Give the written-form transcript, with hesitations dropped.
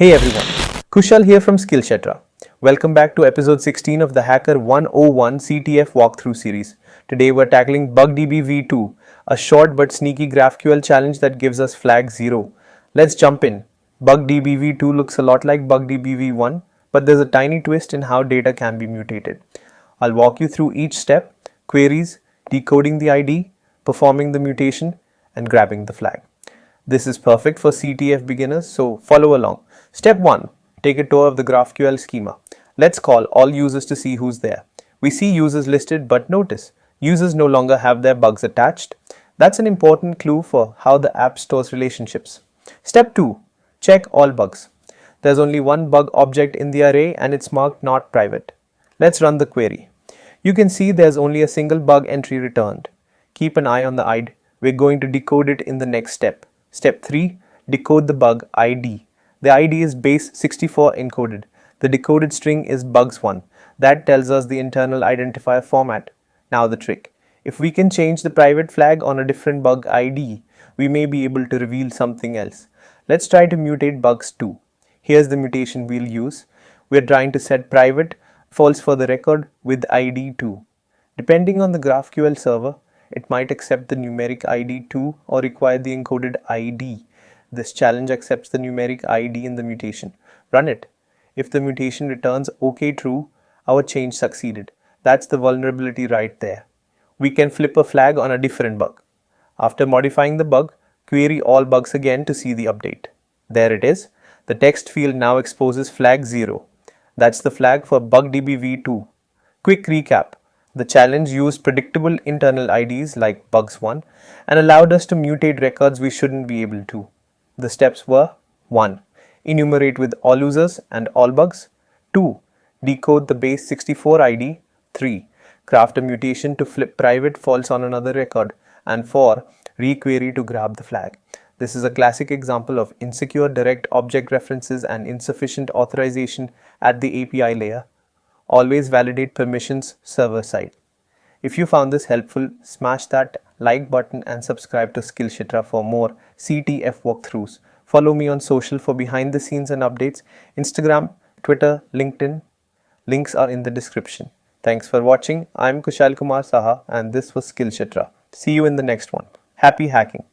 Hey everyone, Kushal here from Skillshetra. Welcome back to episode 16 of the Hacker101 CTF walkthrough series. Today we're tackling BugDB v2, a short but sneaky GraphQL challenge that gives us flag 0. Let's jump in. BugDB v2 looks a lot like BugDB v1, but there's a tiny twist in how data can be mutated. I'll walk you through each step: queries, decoding the ID, performing the mutation, and grabbing the flag. This is perfect for CTF beginners, so follow along. Step 1. Take a tour of the GraphQL schema. Let's call all users to see who's there. We see users listed, but notice, users no longer have their bugs attached. That's an important clue for how the app stores relationships. Step 2. Check all bugs. There's only one bug object in the array and it's marked not private. Let's run the query. You can see there's only a single bug entry returned. Keep an eye on the ID. We're going to decode it in the next step. Step 3. Decode the bug ID. The ID is base 64 encoded. The decoded string is bugs1. That tells us the internal identifier format. Now the trick. If we can change the private flag on a different bug ID, we may be able to reveal something else. Let's try to mutate bugs2. Here's the mutation we'll use. We're trying to set private false for the record with ID 2. Depending on the GraphQL server, it might accept the numeric ID 2 or require the encoded ID. This challenge accepts the numeric ID in the mutation. Run it. If the mutation returns OK true, our change succeeded. That's the vulnerability right there. We can flip a flag on a different bug. After modifying the bug, query all bugs again to see the update. There it is. The text field now exposes flag 0. That's the flag for BugDB v2. Quick recap. The challenge used predictable internal IDs like bugs1 and allowed us to mutate records we shouldn't be able to. The steps were: 1. Enumerate with all users and all bugs. 2. Decode the base 64 ID. 3. Craft a mutation to flip private false on another record. And 4. Requery to grab the flag. This is a classic example of insecure direct object references and insufficient authorization at the API layer. Always validate permissions server side. If you found this helpful, smash that like button and subscribe to Skillshetra for more CTF walkthroughs. Follow me on social for behind the scenes and updates. Instagram, Twitter, LinkedIn. Links are in the description. Thanks for watching. I'm Kushal Kumar Saha and this was Skillshetra. See you in the next one. Happy hacking.